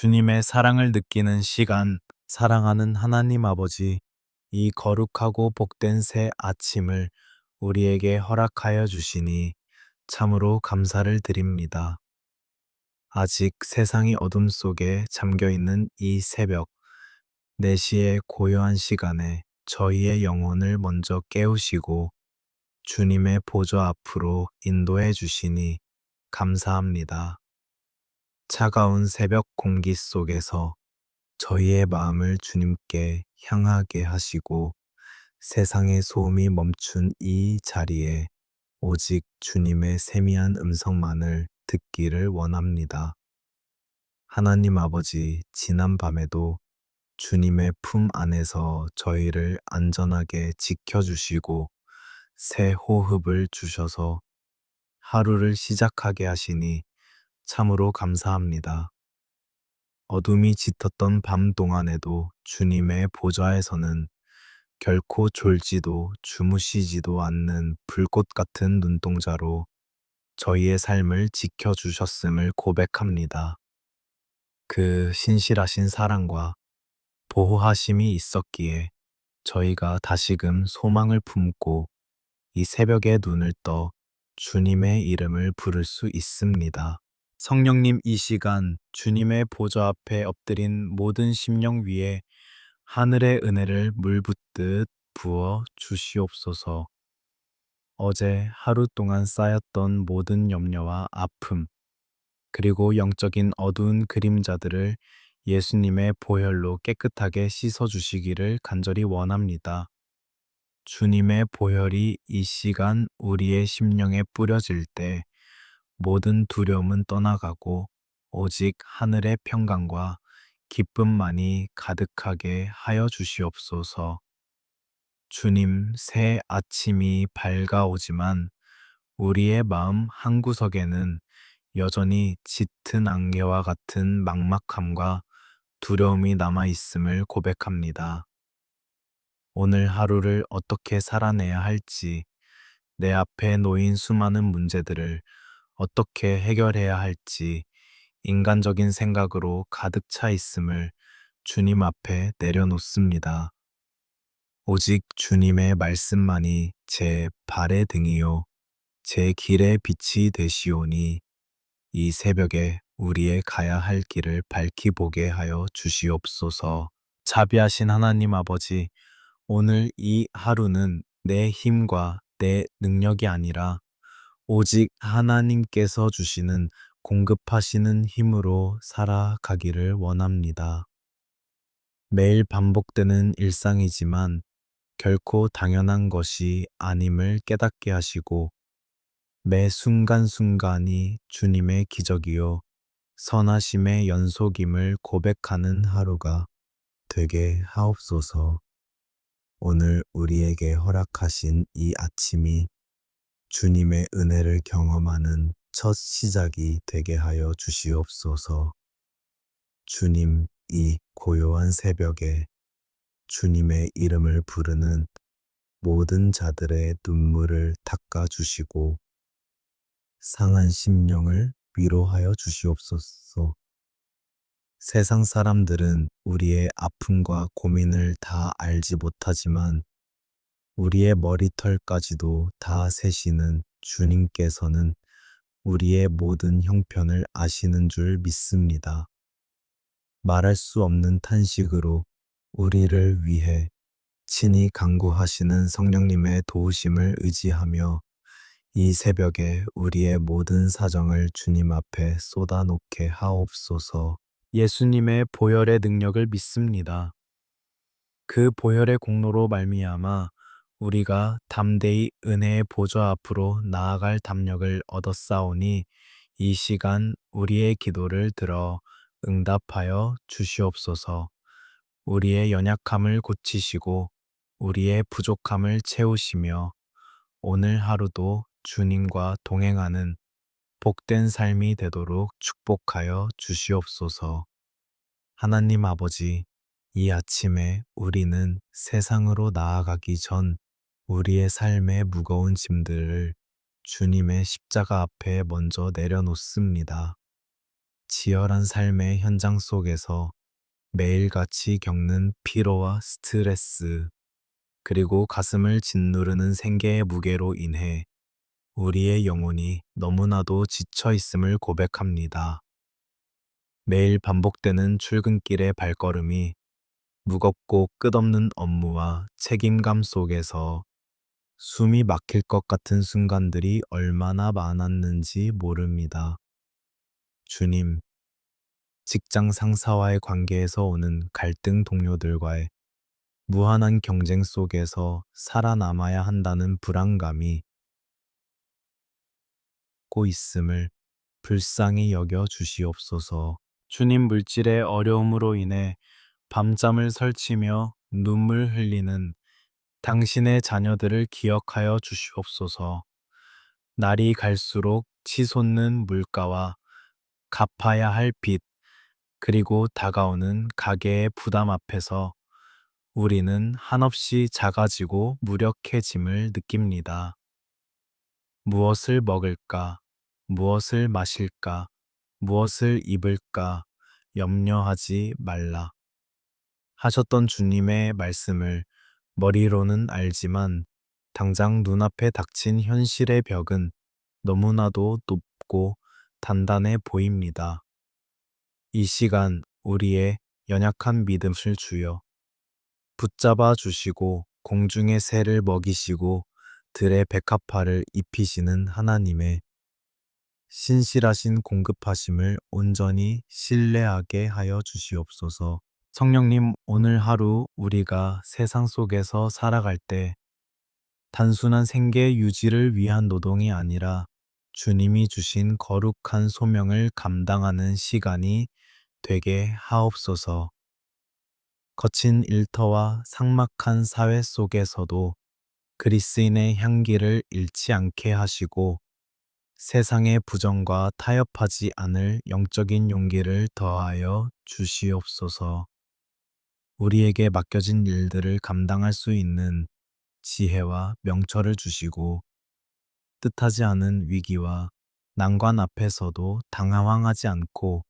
주님의 사랑을 느끼는 시간, 사랑하는 하나님 아버지, 이 거룩하고 복된 새 아침을 우리에게 허락하여 주시니 참으로 감사를 드립니다. 아직 세상이 어둠 속에 잠겨 있는 이 새벽, 4시의 고요한 시간에 저희의 영혼을 먼저 깨우시고 주님의 보좌 앞으로 인도해 주시니 감사합니다. 차가운 새벽 공기 속에서 저희의 마음을 주님께 향하게 하시고 세상의 소음이 멈춘 이 자리에 오직 주님의 세미한 음성만을 듣기를 원합니다. 하나님 아버지, 지난 밤에도 주님의 품 안에서 저희를 안전하게 지켜주시고 새 호흡을 주셔서 하루를 시작하게 하시니 참으로 감사합니다. 어둠이 짙었던 밤 동안에도 주님의 보좌에서는 결코 졸지도 주무시지도 않는 불꽃 같은 눈동자로 저희의 삶을 지켜주셨음을 고백합니다. 그 신실하신 사랑과 보호하심이 있었기에 저희가 다시금 소망을 품고 이 새벽에 눈을 떠 주님의 이름을 부를 수 있습니다. 성령님, 이 시간 주님의 보좌 앞에 엎드린 모든 심령 위에 하늘의 은혜를 물 붓듯 부어 주시옵소서. 어제 하루 동안 쌓였던 모든 염려와 아픔, 그리고 영적인 어두운 그림자들을 예수님의 보혈로 깨끗하게 씻어 주시기를 간절히 원합니다. 주님의 보혈이 이 시간 우리의 심령에 뿌려질 때 모든 두려움은 떠나가고 오직 하늘의 평강과 기쁨만이 가득하게 하여 주시옵소서. 주님, 새 아침이 밝아오지만 우리의 마음 한구석에는 여전히 짙은 안개와 같은 막막함과 두려움이 남아 있음을 고백합니다. 오늘 하루를 어떻게 살아내야 할지, 내 앞에 놓인 수많은 문제들을 어떻게 해결해야 할지 인간적인 생각으로 가득 차 있음을 주님 앞에 내려놓습니다. 오직 주님의 말씀만이 제 발의 등이요, 제 길의 빛이 되시오니 이 새벽에 우리의 가야 할 길을 밝히 보게 하여 주시옵소서. 자비하신 하나님 아버지, 오늘 이 하루는 내 힘과 내 능력이 아니라 오직 하나님께서 주시는 공급하시는 힘으로 살아가기를 원합니다. 매일 반복되는 일상이지만 결코 당연한 것이 아님을 깨닫게 하시고 매 순간순간이 주님의 기적이요 선하심의 연속임을 고백하는 하루가 되게 하옵소서. 오늘 우리에게 허락하신 이 아침이 주님의 은혜를 경험하는 첫 시작이 되게 하여 주시옵소서. 주님, 이 고요한 새벽에 주님의 이름을 부르는 모든 자들의 눈물을 닦아주시고 상한 심령을 위로하여 주시옵소서. 세상 사람들은 우리의 아픔과 고민을 다 알지 못하지만 우리의 머리털까지도 다 세시는 주님께서는 우리의 모든 형편을 아시는 줄 믿습니다. 말할 수 없는 탄식으로 우리를 위해 친히 간구하시는 성령님의 도우심을 의지하며 이 새벽에 우리의 모든 사정을 주님 앞에 쏟아놓게 하옵소서. 예수님의 보혈의 능력을 믿습니다. 그 보혈의 공로로 말미암아 우리가 담대히 은혜의 보좌 앞으로 나아갈 담력을 얻었사오니 이 시간 우리의 기도를 들어 응답하여 주시옵소서. 우리의 연약함을 고치시고 우리의 부족함을 채우시며 오늘 하루도 주님과 동행하는 복된 삶이 되도록 축복하여 주시옵소서. 하나님 아버지, 이 아침에 우리는 세상으로 나아가기 전 우리의 삶의 무거운 짐들을 주님의 십자가 앞에 먼저 내려놓습니다. 치열한 삶의 현장 속에서 매일같이 겪는 피로와 스트레스, 그리고 가슴을 짓누르는 생계의 무게로 인해 우리의 영혼이 너무나도 지쳐 있음을 고백합니다. 매일 반복되는 출근길의 발걸음이 무겁고 끝없는 업무와 책임감 속에서 숨이 막힐 것 같은 순간들이 얼마나 많았는지 모릅니다. 주님, 직장 상사와의 관계에서 오는 갈등, 동료들과의 무한한 경쟁 속에서 살아남아야 한다는 불안감이 고 있음을 불쌍히 여겨 주시옵소서. 주님, 물질의 어려움으로 인해 밤잠을 설치며 눈물 흘리는 당신의 자녀들을 기억하여 주시옵소서. 날이 갈수록 치솟는 물가와 갚아야 할 빚, 그리고 다가오는 가계의 부담 앞에서 우리는 한없이 작아지고 무력해짐을 느낍니다. 무엇을 먹을까? 무엇을 마실까? 무엇을 입을까? 염려하지 말라 하셨던 주님의 말씀을 머리로는 알지만 당장 눈앞에 닥친 현실의 벽은 너무나도 높고 단단해 보입니다. 이 시간 우리의 연약한 믿음을 주여 붙잡아 주시고 공중의 새를 먹이시고 들의 백합화를 입히시는 하나님의 신실하신 공급하심을 온전히 신뢰하게 하여 주시옵소서. 성령님, 오늘 하루 우리가 세상 속에서 살아갈 때 단순한 생계 유지를 위한 노동이 아니라 주님이 주신 거룩한 소명을 감당하는 시간이 되게 하옵소서. 거친 일터와 삭막한 사회 속에서도 그리스인의 향기를 잃지 않게 하시고 세상의 부정과 타협하지 않을 영적인 용기를 더하여 주시옵소서. 우리에게 맡겨진 일들을 감당할 수 있는 지혜와 명철을 주시고 뜻하지 않은 위기와 난관 앞에서도 당황하지 않고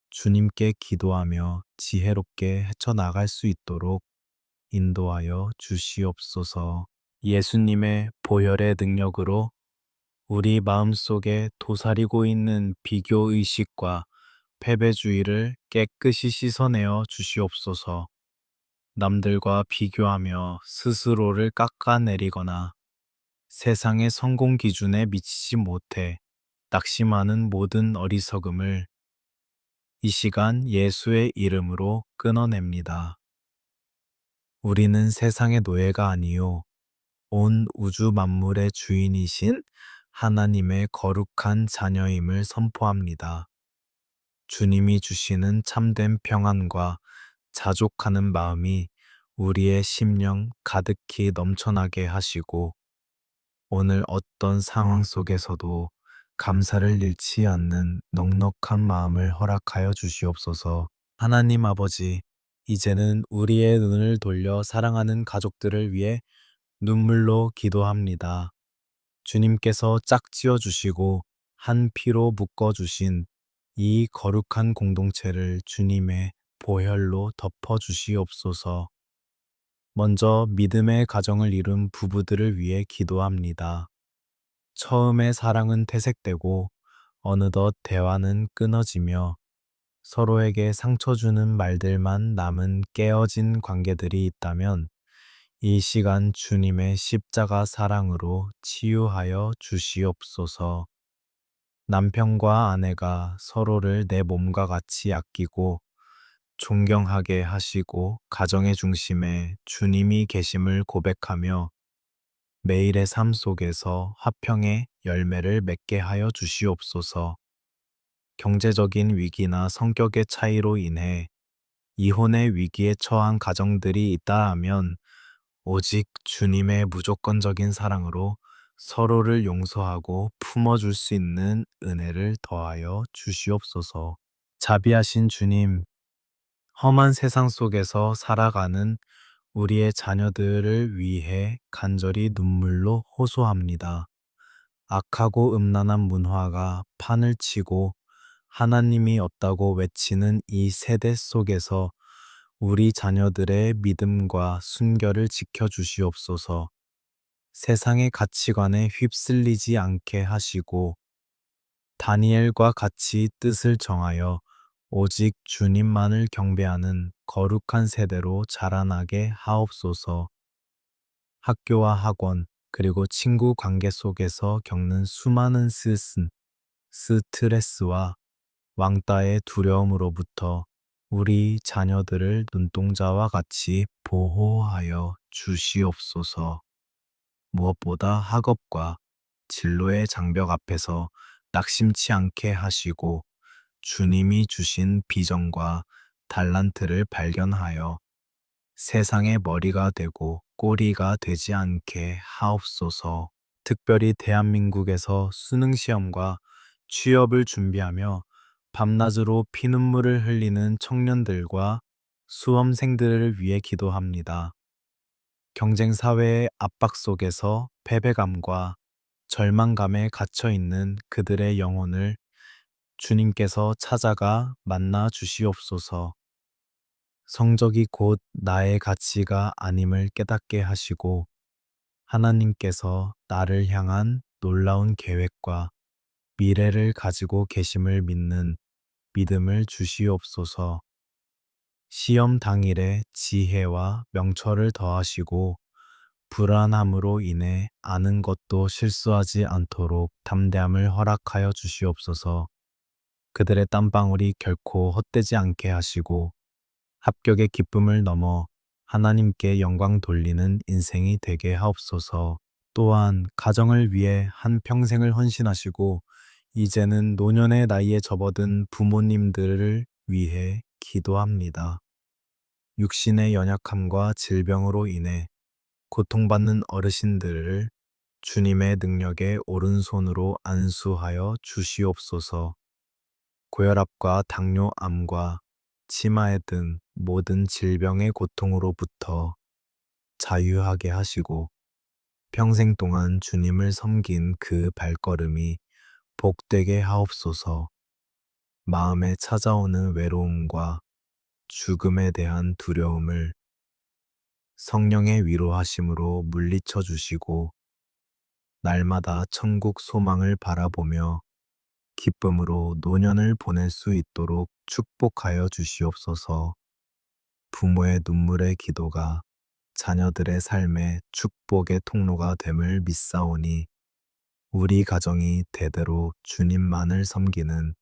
주님께 기도하며 지혜롭게 헤쳐나갈 수 있도록 인도하여 주시옵소서. 예수님의 보혈의 능력으로 우리 마음속에 도사리고 있는 비교의식과 패배주의를 깨끗이 씻어내어 주시옵소서. 남들과 비교하며 스스로를 깎아내리거나 세상의 성공 기준에 미치지 못해 낙심하는 모든 어리석음을 이 시간 예수의 이름으로 끊어냅니다. 우리는 세상의 노예가 아니요 온 우주 만물의 주인이신 하나님의 거룩한 자녀임을 선포합니다. 주님이 주시는 참된 평안과 자족하는 마음이 우리의 심령 가득히 넘쳐나게 하시고 오늘 어떤 상황 속에서도 감사를 잃지 않는 넉넉한 마음을 허락하여 주시옵소서. 하나님 아버지, 이제는 우리의 눈을 돌려 사랑하는 가족들을 위해 눈물로 기도합니다. 주님께서 짝지어 주시고 한 피로 묶어 주신 이 거룩한 공동체를 주님의 보혈로 덮어 주시옵소서. 먼저 믿음의 가정을 이룬 부부들을 위해 기도합니다. 처음에 사랑은 퇴색되고 어느덧 대화는 끊어지며 서로에게 상처 주는 말들만 남은 깨어진 관계들이 있다면 이 시간 주님의 십자가 사랑으로 치유하여 주시옵소서. 남편과 아내가 서로를 내 몸과 같이 아끼고 존경하게 하시고 가정의 중심에 주님이 계심을 고백하며 매일의 삶 속에서 화평의 열매를 맺게 하여 주시옵소서. 경제적인 위기나 성격의 차이로 인해 이혼의 위기에 처한 가정들이 있다 하면 오직 주님의 무조건적인 사랑으로 서로를 용서하고 품어줄 수 있는 은혜를 더하여 주시옵소서. 자비하신 주님, 험한 세상 속에서 살아가는 우리의 자녀들을 위해 간절히 눈물로 호소합니다. 악하고 음란한 문화가 판을 치고 하나님이 없다고 외치는 이 세대 속에서 우리 자녀들의 믿음과 순결을 지켜주시옵소서. 세상의 가치관에 휩쓸리지 않게 하시고 다니엘과 같이 뜻을 정하여 오직 주님만을 경배하는 거룩한 세대로 자라나게 하옵소서. 학교와 학원, 그리고 친구 관계 속에서 겪는 수많은 스트레스와 왕따의 두려움으로부터 우리 자녀들을 눈동자와 같이 보호하여 주시옵소서. 무엇보다 학업과 진로의 장벽 앞에서 낙심치 않게 하시고 주님이 주신 비전과 달란트를 발견하여 세상의 머리가 되고 꼬리가 되지 않게 하옵소서. 특별히 대한민국에서 수능 시험과 취업을 준비하며 밤낮으로 피눈물을 흘리는 청년들과 수험생들을 위해 기도합니다. 경쟁 사회의 압박 속에서 패배감과 절망감에 갇혀 있는 그들의 영혼을 주님께서 찾아가 만나 주시옵소서. 성적이 곧 나의 가치가 아님을 깨닫게 하시고 하나님께서 나를 향한 놀라운 계획과 미래를 가지고 계심을 믿는 믿음을 주시옵소서. 시험 당일에 지혜와 명철을 더하시고 불안함으로 인해 아는 것도 실수하지 않도록 담대함을 허락하여 주시옵소서. 그들의 땀방울이 결코 헛되지 않게 하시고 합격의 기쁨을 넘어 하나님께 영광 돌리는 인생이 되게 하옵소서. 또한 가정을 위해 한 평생을 헌신하시고 이제는 노년의 나이에 접어든 부모님들을 위해 기도합니다. 육신의 연약함과 질병으로 인해 고통받는 어르신들을 주님의 능력의 오른손으로 안수하여 주시옵소서. 고혈압과 당뇨암과 치마에 등 모든 질병의 고통으로부터 자유하게 하시고 평생 동안 주님을 섬긴 그 발걸음이 복되게 하옵소서. 마음에 찾아오는 외로움과 죽음에 대한 두려움을 성령의 위로하심으로 물리쳐 주시고 날마다 천국 소망을 바라보며 기쁨으로 노년을 보낼 수 있도록 축복하여 주시옵소서. 부모의 눈물의 기도가 자녀들의 삶의 축복의 통로가 됨을 믿사오니 우리 가정이 대대로 주님만을 섬기는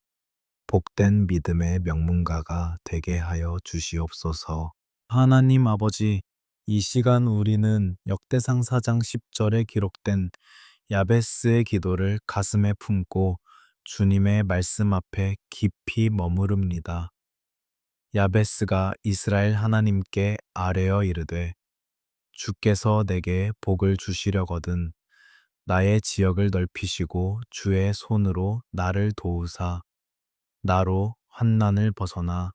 복된 믿음의 명문가가 되게 하여 주시옵소서. 하나님 아버지, 이 시간 우리는 역대상 4장 10절에 기록된 야베스의 기도를 가슴에 품고 주님의 말씀 앞에 깊이 머무릅니다. 야베스가 이스라엘 하나님께 아뢰어 이르되 주께서 내게 복을 주시려거든 나의 지역을 넓히시고 주의 손으로 나를 도우사 나로 환난을 벗어나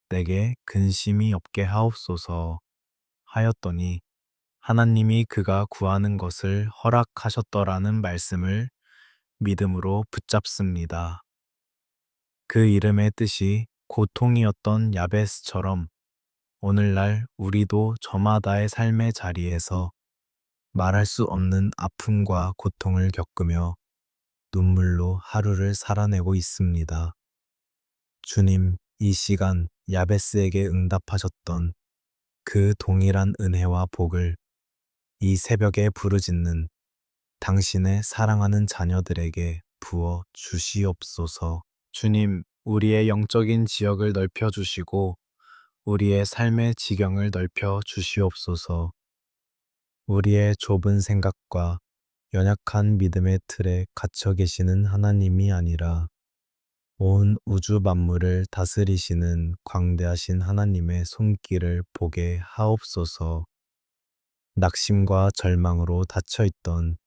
내게 근심이 없게 하옵소서 하였더니 하나님이 그가 구하는 것을 허락하셨더라는 말씀을 믿음으로 붙잡습니다. 그 이름의 뜻이 고통이었던 야베스처럼 오늘날 우리도 저마다의 삶의 자리에서 말할 수 없는 아픔과 고통을 겪으며 눈물로 하루를 살아내고 있습니다. 주님, 이 시간 야베스에게 응답하셨던 그 동일한 은혜와 복을 이 새벽에 부르짖는 당신의 사랑하는 자녀들에게 부어 주시옵소서. 주님, 우리의 영적인 지역을 넓혀 주시고 우리의 삶의 지경을 넓혀 주시옵소서. 우리의 좁은 생각과 연약한 믿음의 틀에 갇혀 계시는 하나님이 아니라 온 우주 만물을 다스리시는 광대하신 하나님의 손길을 보게 하옵소서. 낙심과 절망으로 닫혀있던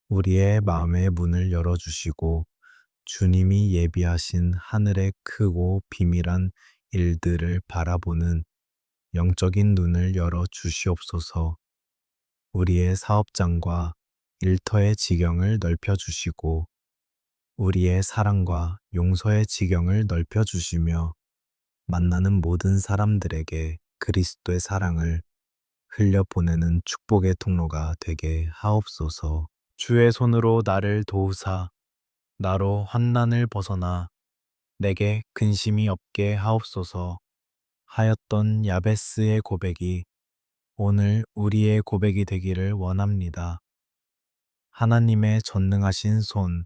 우리의 마음의 문을 열어주시고 주님이 예비하신 하늘의 크고 비밀한 일들을 바라보는 영적인 눈을 열어 주시옵소서. 우리의 사업장과 일터의 지경을 넓혀 주시고 우리의 사랑과 용서의 지경을 넓혀 주시며 만나는 모든 사람들에게 그리스도의 사랑을 흘려보내는 축복의 통로가 되게 하옵소서. 주의 손으로 나를 도우사 나로 환난을 벗어나 내게 근심이 없게 하옵소서. 하였던 야베스의 고백이 오늘 우리의 고백이 되기를 원합니다. 하나님의 전능하신 손,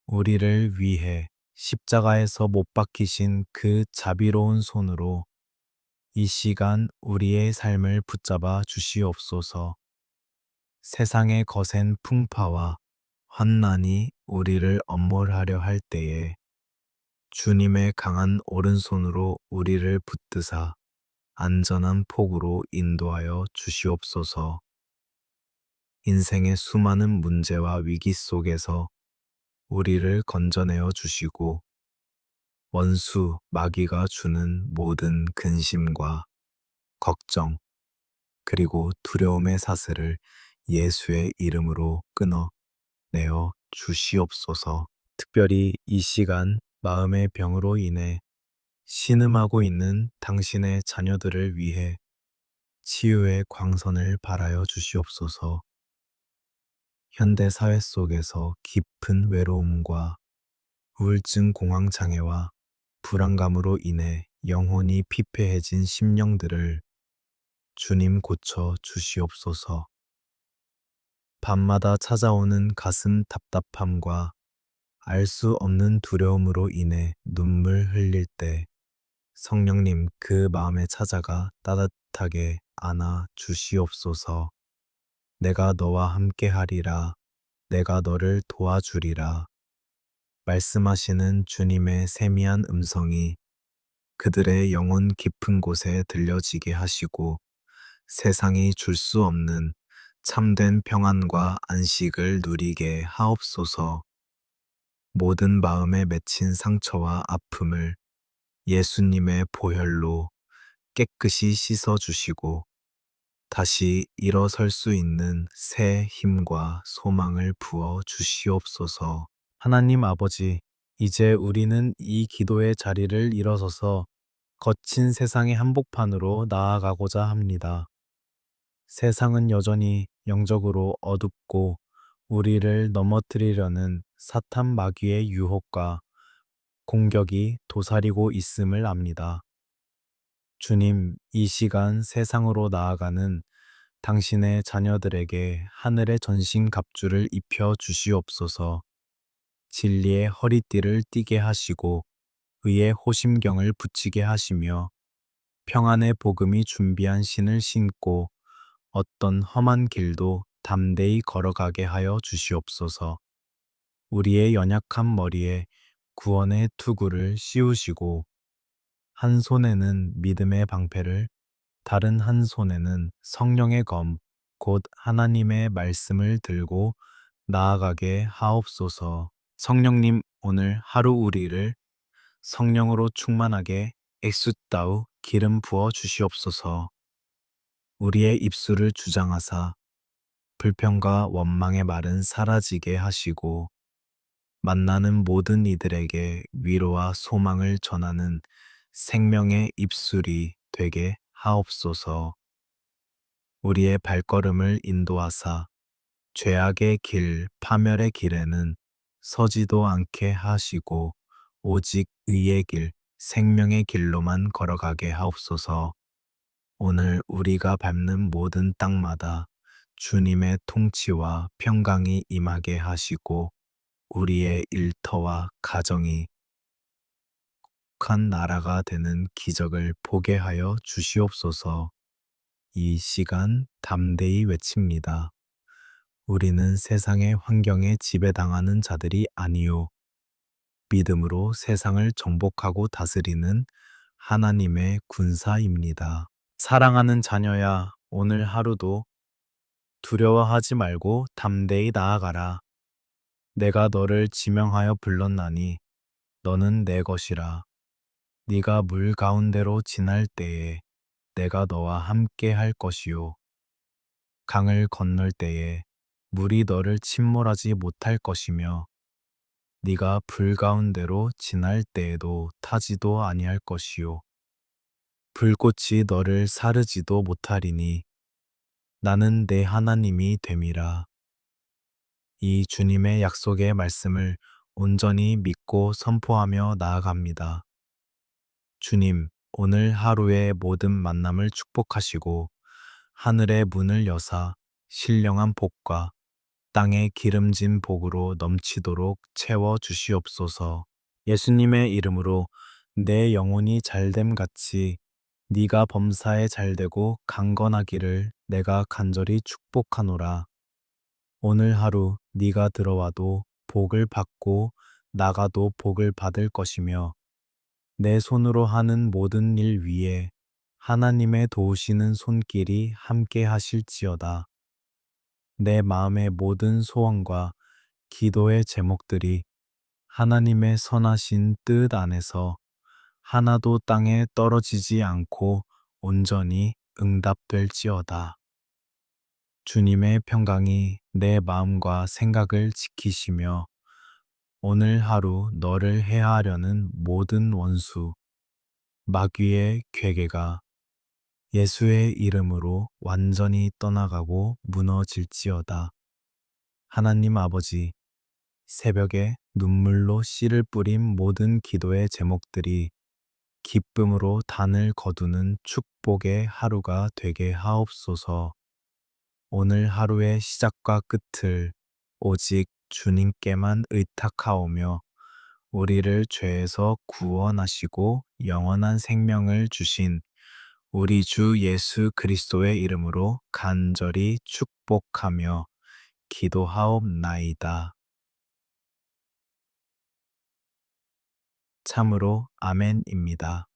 우리를 위해 십자가에서 못 박히신 그 자비로운 손으로 이 시간 우리의 삶을 붙잡아 주시옵소서. 세상의 거센 풍파와 환난이 우리를 엄몰하려 할 때에 주님의 강한 오른손으로 우리를 붙드사 안전한 폭으로 인도하여 주시옵소서. 인생의 수많은 문제와 위기 속에서 우리를 건져내어 주시고 원수, 마귀가 주는 모든 근심과 걱정, 그리고 두려움의 사슬을 예수의 이름으로 끊어내어 주시옵소서. 특별히 이 시간 마음의 병으로 인해 신음하고 있는 당신의 자녀들을 위해 치유의 광선을 발하여 주시옵소서. 현대 사회 속에서 깊은 외로움과 우울증 공황 장애와 불안감으로 인해 영혼이 피폐해진 심령들을 주님 고쳐 주시옵소서. 밤마다 찾아오는 가슴 답답함과 알 수 없는 두려움으로 인해 눈물 흘릴 때 성령님 그 마음에 찾아가 따뜻하게 안아 주시옵소서. 내가 너와 함께 하리라. 내가 너를 도와주리라. 말씀하시는 주님의 세미한 음성이 그들의 영혼 깊은 곳에 들려지게 하시고 세상이 줄 수 없는 참된 평안과 안식을 누리게 하옵소서. 모든 마음에 맺힌 상처와 아픔을 예수님의 보혈로 깨끗이 씻어주시고 다시 일어설 수 있는 새 힘과 소망을 부어 주시옵소서. 하나님 아버지, 이제 우리는 이 기도의 자리를 일어서서 거친 세상의 한복판으로 나아가고자 합니다. 세상은 여전히 영적으로 어둡고 우리를 넘어뜨리려는 사탄 마귀의 유혹과 공격이 도사리고 있음을 압니다. 주님, 이 시간 세상으로 나아가는 당신의 자녀들에게 하늘의 전신갑주를 입혀 주시옵소서. 진리의 허리띠를 띠게 하시고 의의 호심경을 붙이게 하시며 평안의 복음이 준비한 신을 신고 어떤 험한 길도 담대히 걸어가게 하여 주시옵소서. 우리의 연약한 머리에 구원의 투구를 씌우시고 한 손에는 믿음의 방패를 다른 한 손에는 성령의 검, 곧 하나님의 말씀을 들고 나아가게 하옵소서. 성령님, 오늘 하루 우리를 성령으로 충만하게 엑숫다우 기름 부어 주시옵소서. 우리의 입술을 주장하사 불평과 원망의 말은 사라지게 하시고 만나는 모든 이들에게 위로와 소망을 전하는 생명의 입술이 되게 하옵소서. 우리의 발걸음을 인도하사 죄악의 길, 파멸의 길에는 서지도 않게 하시고 오직 의의 길, 생명의 길로만 걸어가게 하옵소서. 오늘 우리가 밟는 모든 땅마다 주님의 통치와 평강이 임하게 하시고 우리의 일터와 가정이 한 나라가 되는 기적을 보게 하여 주시옵소서. 이 시간 담대히 외칩니다. 우리는 세상의 환경에 지배당하는 자들이 아니요 믿음으로 세상을 정복하고 다스리는 하나님의 군사입니다. 사랑하는 자녀야, 오늘 하루도 두려워하지 말고 담대히 나아가라. 내가 너를 지명하여 불렀나니 너는 내 것이라. 네가 물 가운데로 지날 때에 내가 너와 함께 할 것이요. 강을 건널 때에 물이 너를 침몰하지 못할 것이며 네가 불 가운데로 지날 때에도 타지도 아니할 것이요 불꽃이 너를 사르지도 못하리니 나는 내 하나님이 됨이라. 이 주님의 약속의 말씀을 온전히 믿고 선포하며 나아갑니다. 주님, 오늘 하루의 모든 만남을 축복하시고 하늘의 문을 여사 신령한 복과 땅의 기름진 복으로 넘치도록 채워 주시옵소서. 예수님의 이름으로 내 영혼이 잘됨 같이 네가 범사에 잘되고 강건하기를 내가 간절히 축복하노라. 오늘 하루 네가 들어와도 복을 받고 나가도 복을 받을 것이며 내 손으로 하는 모든 일 위에 하나님의 도우시는 손길이 함께 하실지어다. 내 마음의 모든 소원과 기도의 제목들이 하나님의 선하신 뜻 안에서 하나도 땅에 떨어지지 않고 온전히 응답될지어다. 주님의 평강이 내 마음과 생각을 지키시며 오늘 하루 너를 해하려는 모든 원수, 마귀의 괴계가 예수의 이름으로 완전히 떠나가고 무너질지어다. 하나님 아버지, 새벽에 눈물로 씨를 뿌린 모든 기도의 제목들이 기쁨으로 단을 거두는 축복의 하루가 되게 하옵소서. 오늘 하루의 시작과 끝을 오직 주님께만 의탁하오며 우리를 죄에서 구원하시고 영원한 생명을 주신 우리 주 예수 그리스도의 이름으로 간절히 축복하며 기도하옵나이다. 참으로 아멘입니다.